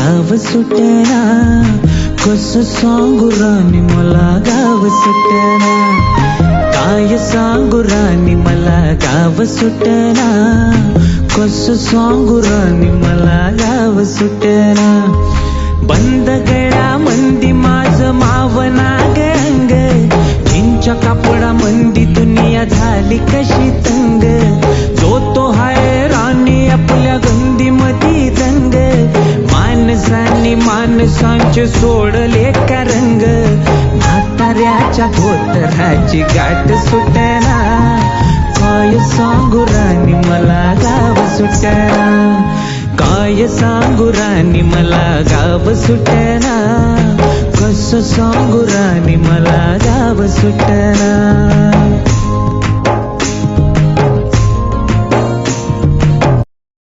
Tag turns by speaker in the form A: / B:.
A: गाव सुटना, कसं सांगू राणी मला गाव सुटना, काय सांगू राणी मला गाव सुटना, कसं सांगू राणी मला गाव सुटना. बंद गळा मंदी माझं मावना गंग, चिंच्या कापडा मंदी दुनिया झाली कशी तंग, जो तो हाय राणी आपल्या गंदी मधी दंग, माणसांनी माणसांचे सोडले का रंग, म्हाताऱ्याच्या धोतराची गाठ सुटना, काय सांगू राणी मला गाव सुटना, काय सांगू राणी मला गाव सुटना, कसं सांगू राणी मला गाव सुटना.